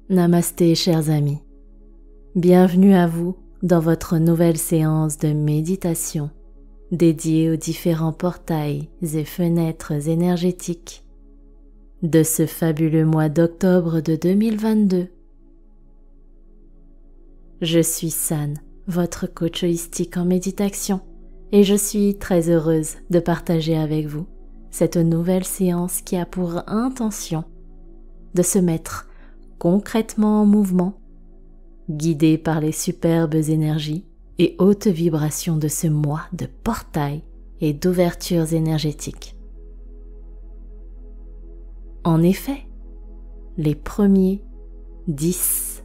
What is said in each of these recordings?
Namasté chers amis, bienvenue à vous dans votre nouvelle séance de méditation dédiée aux différents portails et fenêtres énergétiques de ce fabuleux mois d'octobre de 2022. Je suis San, votre coach holistique en méditation, et je suis très heureuse de partager avec vous cette nouvelle séance qui a pour intention de se mettre concrètement en mouvement, guidé par les superbes énergies et hautes vibrations de ce mois de portail et d'ouvertures énergétiques. En effet, les 1er, 10,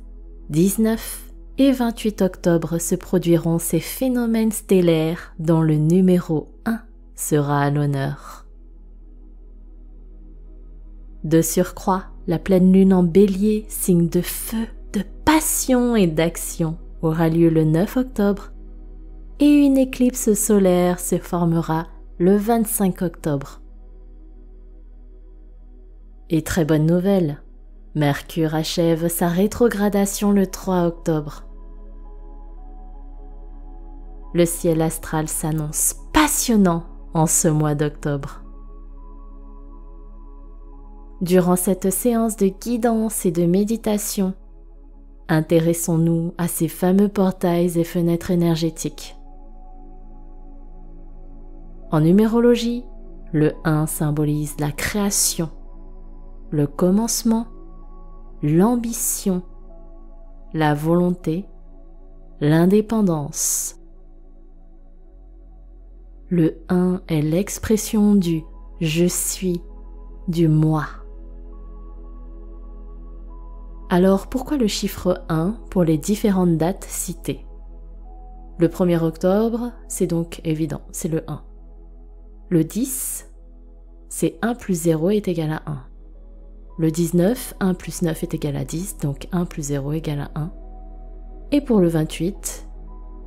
19 et 28 octobre se produiront ces phénomènes stellaires dont le numéro 1 sera à l'honneur. De surcroît, la pleine lune en bélier, signe de feu, de passion et d'action, aura lieu le 9 octobre et une éclipse solaire se formera le 25 octobre. Et très bonne nouvelle, Mercure achève sa rétrogradation le 3 octobre. Le ciel astral s'annonce passionnant en ce mois d'octobre. Durant cette séance de guidance et de méditation, intéressons-nous à ces fameux portails et fenêtres énergétiques. En numérologie, le 1 symbolise la création, le commencement, l'ambition, la volonté, l'indépendance. Le 1 est l'expression du « je suis », du « moi ». Alors pourquoi le chiffre 1 pour les différentes dates citées? Le 1er octobre, c'est donc évident, c'est le 1. Le 10, c'est 1 plus 0 est égal à 1. Le 19, 1 plus 9 est égal à 10, donc 1 plus 0 égale à 1. Et pour le 28,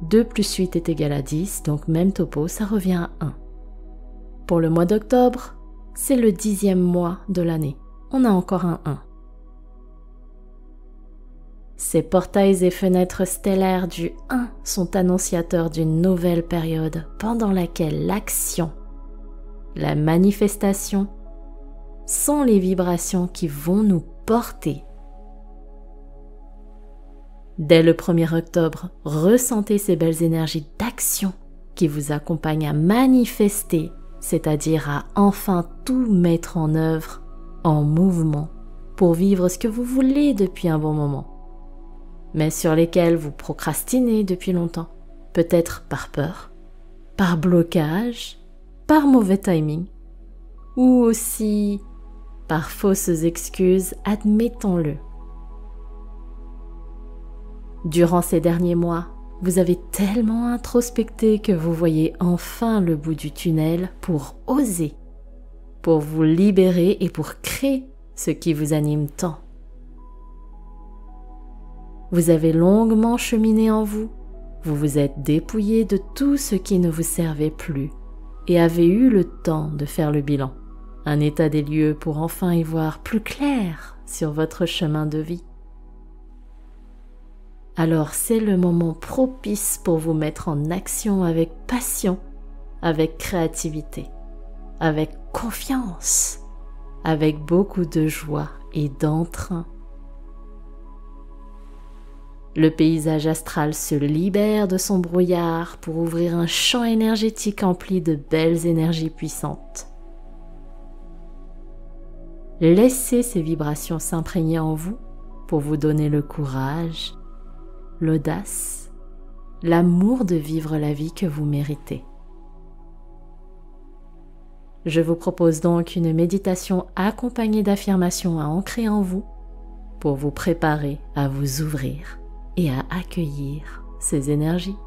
2 plus 8 est égal à 10, donc même topo, ça revient à 1. Pour le mois d'octobre, c'est le 10e mois de l'année. On a encore un 1. Ces portails et fenêtres stellaires du 1 sont annonciateurs d'une nouvelle période pendant laquelle l'action, la manifestation, sont les vibrations qui vont nous porter. Dès le 1er octobre, ressentez ces belles énergies d'action qui vous accompagnent à manifester, c'est-à-dire à enfin tout mettre en œuvre, en mouvement, pour vivre ce que vous voulez depuis un bon moment, mais sur lesquels vous procrastinez depuis longtemps, peut-être par peur, par blocage, par mauvais timing, ou aussi par fausses excuses, admettons-le. Durant ces derniers mois, vous avez tellement introspecté que vous voyez enfin le bout du tunnel pour oser, pour vous libérer et pour créer ce qui vous anime tant. Vous avez longuement cheminé en vous, vous vous êtes dépouillé de tout ce qui ne vous servait plus et avez eu le temps de faire le bilan, un état des lieux pour enfin y voir plus clair sur votre chemin de vie. Alors c'est le moment propice pour vous mettre en action avec passion, avec créativité, avec confiance, avec beaucoup de joie et d'entrain. Le paysage astral se libère de son brouillard pour ouvrir un champ énergétique empli de belles énergies puissantes. Laissez ces vibrations s'imprégner en vous pour vous donner le courage, l'audace, l'amour de vivre la vie que vous méritez. Je vous propose donc une méditation accompagnée d'affirmations à ancrer en vous pour vous préparer à vous ouvrir et à accueillir ces énergies.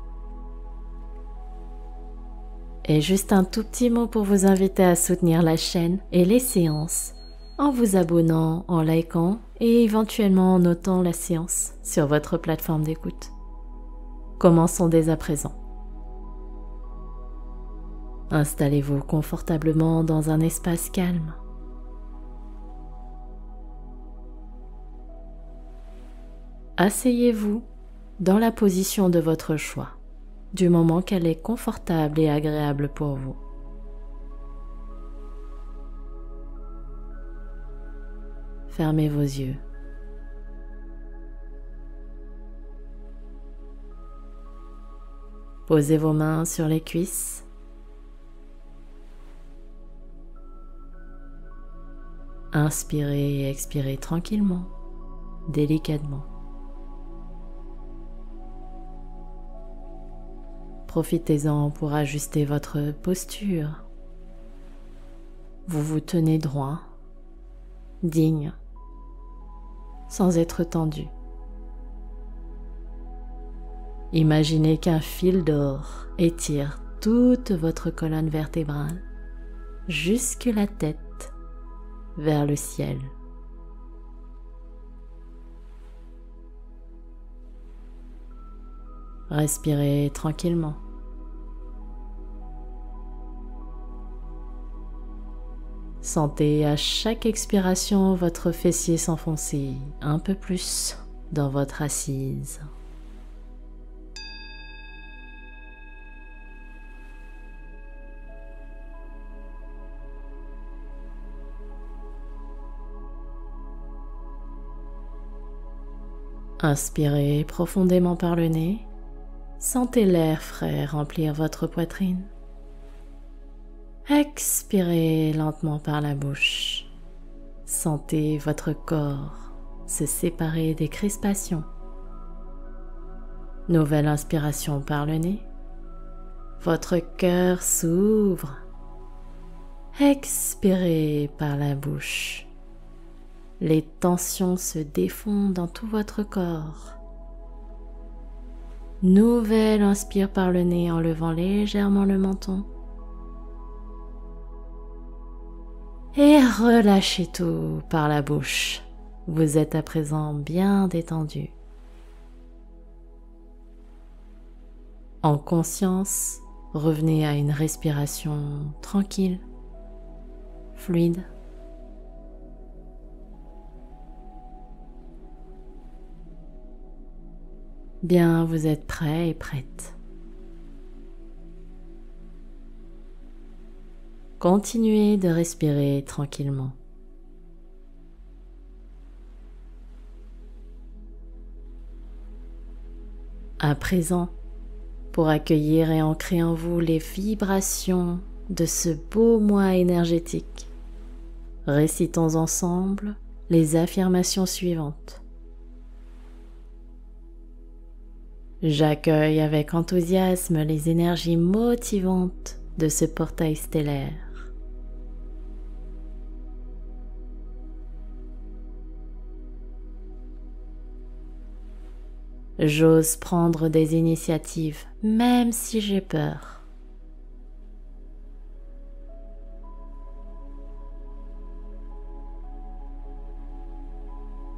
Et juste un tout petit mot pour vous inviter à soutenir la chaîne et les séances en vous abonnant, en likant et éventuellement en notant la séance sur votre plateforme d'écoute. Commençons dès à présent. Installez-vous confortablement dans un espace calme. Asseyez-vous dans la position de votre choix, du moment qu'elle est confortable et agréable pour vous. Fermez vos yeux. Posez vos mains sur les cuisses. Inspirez et expirez tranquillement, délicatement. Profitez-en pour ajuster votre posture. Vous vous tenez droit, digne, sans être tendu. Imaginez qu'un fil d'or étire toute votre colonne vertébrale jusque la tête vers le ciel. Respirez tranquillement. Sentez à chaque expiration votre fessier s'enfoncer un peu plus dans votre assise. Inspirez profondément par le nez. Sentez l'air frais remplir votre poitrine. Expirez lentement par la bouche. Sentez votre corps se séparer des crispations. Nouvelle inspiration par le nez. Votre cœur s'ouvre. Expirez par la bouche. Les tensions se défont dans tout votre corps. Nouvelle inspire par le nez en levant légèrement le menton. Et relâchez tout par la bouche. Vous êtes à présent bien détendu. En conscience, revenez à une respiration tranquille, fluide. Bien, vous êtes prêt et prête. Continuez de respirer tranquillement. À présent, pour accueillir et ancrer en vous les vibrations de ce beau mois énergétique, récitons ensemble les affirmations suivantes. J'accueille avec enthousiasme les énergies motivantes de ce portail stellaire. J'ose prendre des initiatives, même si j'ai peur.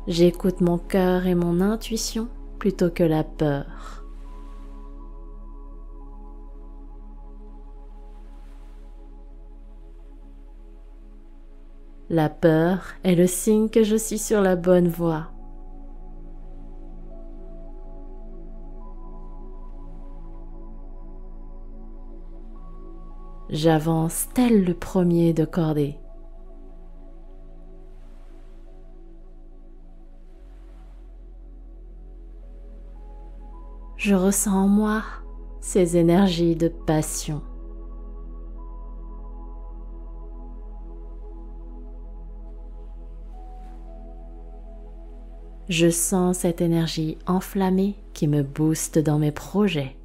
J'écoute mon cœur et mon intuition plutôt que la peur. La peur est le signe que je suis sur la bonne voie. J'avance tel le premier de cordée. Je ressens en moi ces énergies de passion. Je sens cette énergie enflammée qui me booste dans mes projets.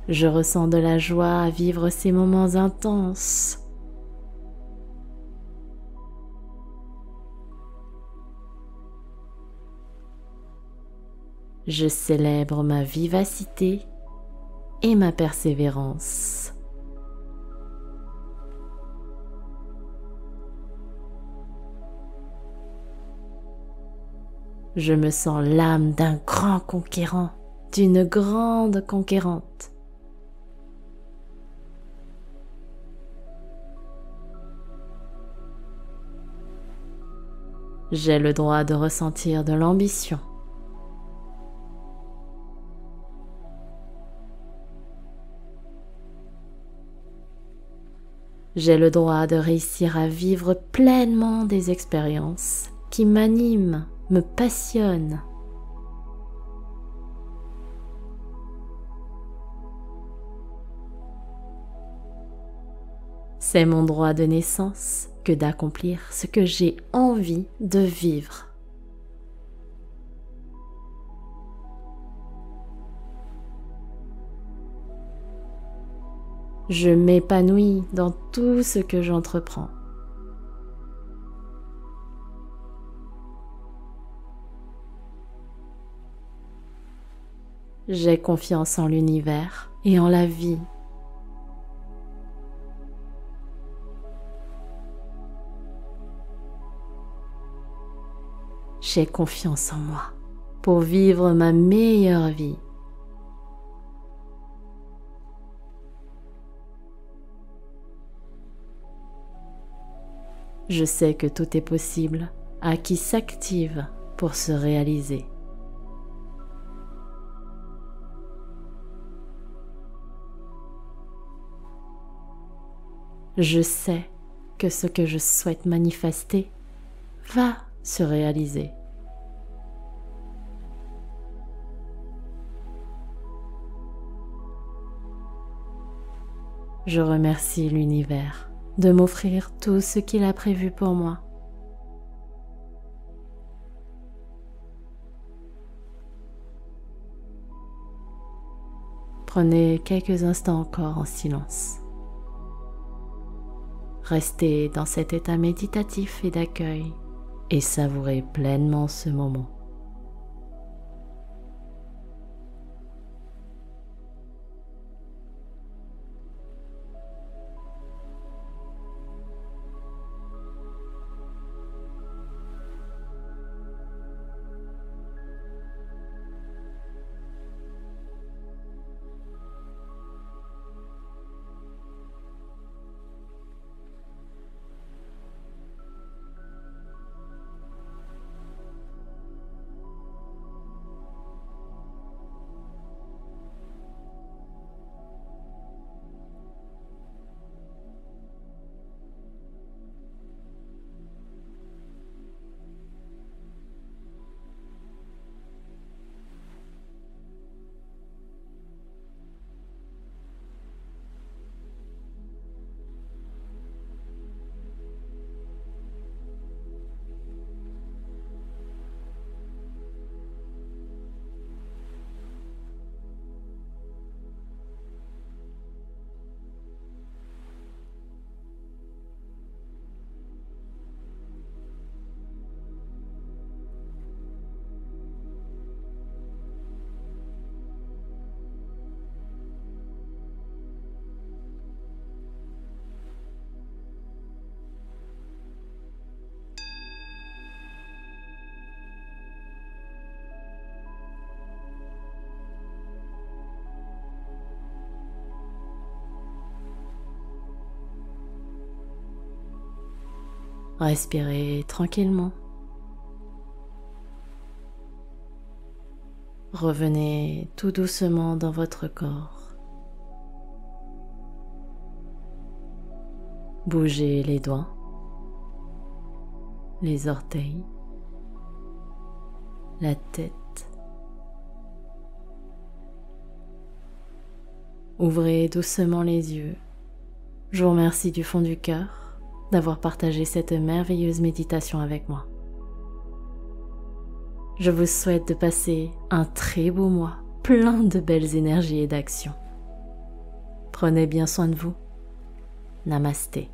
Je ressens de la joie à vivre ces moments intenses. Je célèbre ma vivacité et ma persévérance. Je me sens l'âme d'un grand conquérant, d'une grande conquérante. J'ai le droit de ressentir de l'ambition. J'ai le droit de réussir à vivre pleinement des expériences qui m'animent, me passionnent. C'est mon droit de naissance que d'accomplir ce que j'ai envie de vivre. Je m'épanouis dans tout ce que j'entreprends. J'ai confiance en l'univers et en la vie. J'ai confiance en moi pour vivre ma meilleure vie. Je sais que tout est possible à qui s'active pour se réaliser. Je sais que ce que je souhaite manifester va se réaliser. Je remercie l'univers de m'offrir tout ce qu'il a prévu pour moi. Prenez quelques instants encore en silence. Restez dans cet état méditatif et d'accueil et savourez pleinement ce moment. Respirez tranquillement. Revenez tout doucement dans votre corps. Bougez les doigts, les orteils, la tête. Ouvrez doucement les yeux. Je vous remercie du fond du cœur d'avoir partagé cette merveilleuse méditation avec moi. Je vous souhaite de passer un très beau mois, plein de belles énergies et d'actions. Prenez bien soin de vous. Namasté.